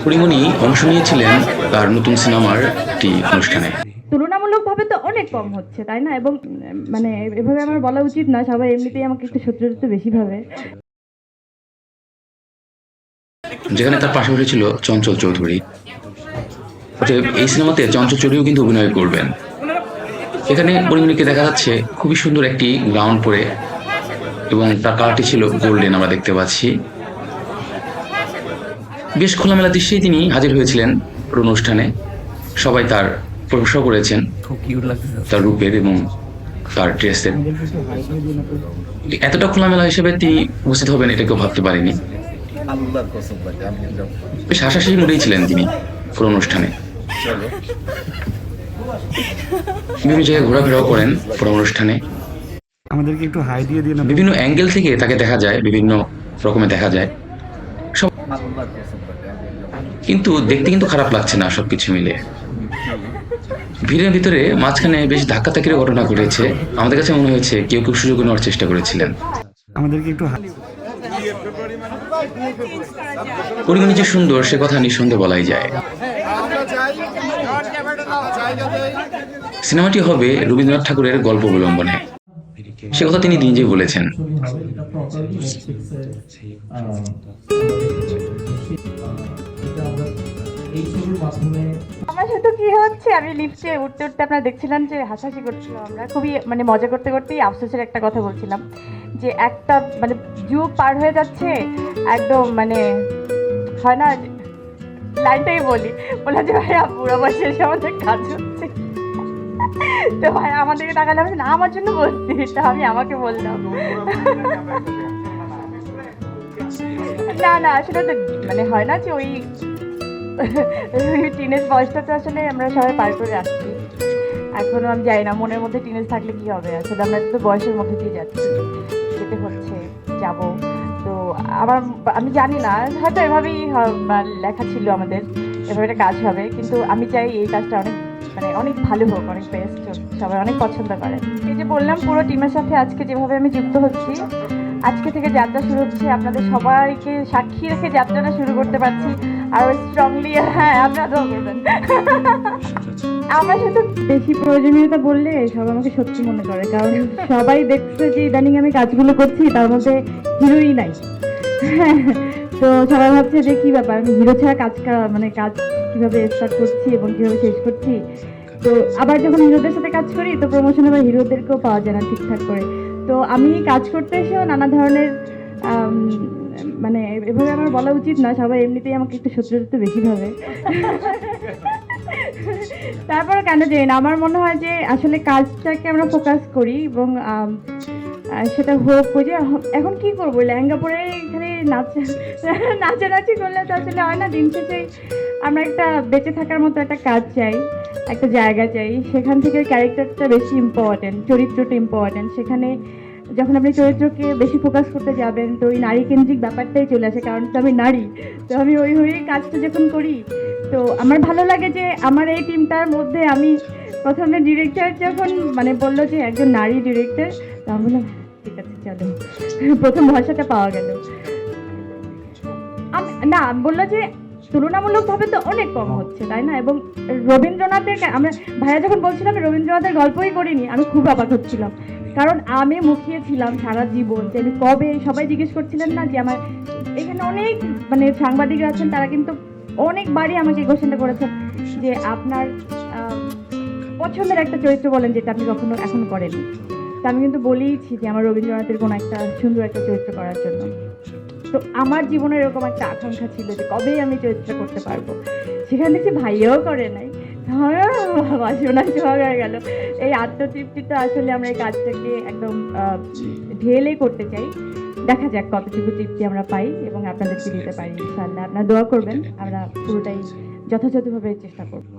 পরিমণি অংশ নিয়েছিলেন তার নতুন সিনেমার একটি অনুষ্ঠানে। তুলনামূলকভাবে তো অনেক কম হচ্ছে, তাই না? এবং মানে এভাবে আমার বলা উচিত না, সবাই এমনিতেই আমাকে একটু শত্রুতা বেশি ভাবে। যেখানে তার পাশাপাশি ছিল চঞ্চল চৌধুরী। অতএব এই সিনেমাতে চঞ্চল চৌধুরীও কিন্তু অভিনয় করবেন। এখানে পরিমণিকে দেখা যাচ্ছে খুবই সুন্দর একটি গাউন পরে, এবং তার কালারটি ছিল গোল্ডেন আমরা দেখতে পাচ্ছি। বেশ খোলামেলা দৃশ্যেই তিনি হাজির হয়েছিলেন পুরো অনুষ্ঠানে। সবাই তার প্রশংসা করেছেন তার রূপের এবং তার ড্রেসের। এতটা খোলামেলা হিসেবে তিনি উপস্থিত হবেন এটা কেউ ভাবতে পারেনি। বেশ হাসাহাসি মুডেই ছিলেন তিনি পুরো অনুষ্ঠানে। বিভিন্ন জায়গায় ঘোরাফেরাও করেন পুরো অনুষ্ঠানে। আমাদেরকে একটু হাই দিয়ে দিন। বিভিন্ন অ্যাঙ্গেল থেকে তাকে দেখা যায়, বিভিন্ন রকমের দেখা যায় সব, কিন্তু দেখতে কিন্তু খারাপ লাগছে না সবকিছু মিলে। ভিড়ের ভিতরে মাঝখানে বেশ ধাক্কাধাক্কির ঘটনা ঘটেছে। আমাদের কাছে মনে হয়েছে কেউ কেউ সুযোগ নেওয়ার চেষ্টা করেছিলেন। আমাদেরকে একটু পরিমণি যে সুন্দর সে কথা নিঃসন্দেহে বলাই যায়। সিনেমাটি হবে রবীন্দ্রনাথ ঠাকুরের গল্প অবলম্বনে, সে কথা তিনি নিজেই বলেছেন। আমার সাথে কি হচ্ছে, আমি লিফটে উঠতে উঠতে আপনারা দেখছিলাম যে হাসাহাসি করছিলাম, আমরা খুবই মানে মজা করতে করতেই আফসোসের একটা কথা বলছিলাম যে একটা মানে যুগ পার হয়ে যাচ্ছে একদম, মানে হয় না, লাইনটাই বললাম যে ভাইয়া বুড়ো বয়সে এসে আমাদের কাজ হচ্ছে। তো ভাই আমাদেরকে তাকালে না আমার জন্য বলছি, এটা আমি আমাকে বললাম। না আসলে তো মানে হয় না যে ওই টিনেজ বয়সটা তো আসলে আমরা সবাই পার করে আসছি। এখনো আমি জানি না মনের মধ্যে টিনেজ থাকলে কি হবে, আসলে আমরা তো বয়সের মধ্যে দিয়ে যাচ্ছি, যেতে হচ্ছে, যাব। তো আমি জানি না, হয়তো এভাবেই লেখা ছিল আমাদের, এভাবে একটা কাজ হবে, কিন্তু আমি চাই এই কাজটা অনেক ভালো হোক, অনেক বেস্ট হোক, সবাই অনেক পছন্দ করে। এই যে বললাম পুরো টিমের সাথে আজকে যেভাবে আমি যুক্ত হচ্ছি, আজকে থেকে যাত্রা শুরু হচ্ছে, আপনাদের সবাইকে সাক্ষী রেখে যাত্রাটা শুরু করতে পারছি আরো স্ট্রংলি। হ্যাঁ, আপনারা দোয়া করবেন। আমার সাথে বেশি প্রয়োজনীয়তা বললে সবাই আমাকে সত্যি মনে করে, কারণ সবাই দেখছে যে ইদানিং আমি কাজগুলো করছি তার মধ্যে হিরোই নাই। তো সবাই ভাবছে যে কি ব্যাপার, আমি হিরো ছাড়া কাজ কিভাবে স্টার্ট করছি এবং কিভাবে শেষ করছি। তো আবার যখন হিরোদের সাথে কাজ করি তো প্রমোশন আবার হিরোদেরকেও পাওয়া যায় না ঠিকঠাক করে। তো আমি কাজ করতে এসেও নানা ধরনের মানে এভাবে আমার বলা উচিত না, সবাই এমনিতেই আমাকে একটু শত্রুতা বেশি ভাবে। তারপর কেন জানি না, আমার মনে হয় যে আসলে কাজটাকে আমরা ফোকাস করি এবং সেটা হোক। ওই যে এখন কি করবো, লেহেঙ্গা পরে এখানে নাচানাচি করলে তো আসলে হয় না। দিন শেষে আমরা একটা বেঁচে থাকার মতো একটা কাজ চাই, একটা জায়গা চাই, সেখান থেকে ক্যারেক্টারটা বেশি ইম্পর্টেন্ট, চরিত্রটা ইম্পর্টেন্ট। সেখানে যখন আপনি চরিত্রকে বেশি ফোকাস করতে যাবেন তো ওই নারী কেন্দ্রিক ব্যাপারটাই চলে আসে, কারণ তো আমি নারী। তো আমি ওই হয়েই কাজটা যখন করি তো আমার ভালো লাগে যে আমার এই টিমটার মধ্যে আমি প্রথমে ডিরেক্টর যখন মানে বললো যে একজন নারী ডিরেক্টর, তো আমি বললাম ঠিক আছে চলো, প্রথম ভরসাটা পাওয়া গেল। না বললো যে তুলনামূলকভাবে তো অনেক কম হচ্ছে, তাই না? এবং রবীন্দ্রনাথের আমরা ভাইয়া যখন বলছিলাম আমি রবীন্দ্রনাথের গল্পই করিনি, আমি খুব অবাক হচ্ছিলাম, কারণ আমি মুখিয়েছিলাম সারা জীবন যে আমি কবে, সবাই জিজ্ঞেস করছিলেন না যে আমার এখানে অনেক মানে সাংবাদিকরা আছেন, তারা কিন্তু অনেকবারই আমাকে কোশ্চেনটা করেছেন যে আপনার পছন্দের একটা চরিত্র বলেন যেটা আপনি কখনো এখন করেনি। তো আমি কিন্তু বলেইছি যে আমার রবীন্দ্রনাথের কোনো একটা সুন্দর একটা চরিত্র করার জন্য। তো আমার জীবনে এরকম একটা আকাঙ্ক্ষা ছিল যে কবেই আমি চরিত্র করতে পারবো, সেখানে দেখছি ভাইয়াও করে নাই। বাসনা হয়ে গেল। এই আত্মতৃপ্তিটা আসলে আমরা এই কাজটাকে একদম ঢেলে করতে চাই। দেখা যাক কতটুকু তৃপ্তি আমরা পাই এবং আপনাদেরকে দিতে পারি ইনশাআল্লাহ। আপনারা দোয়া করবেন, আমরা পুরোটাই যথাযথভাবে চেষ্টা করব।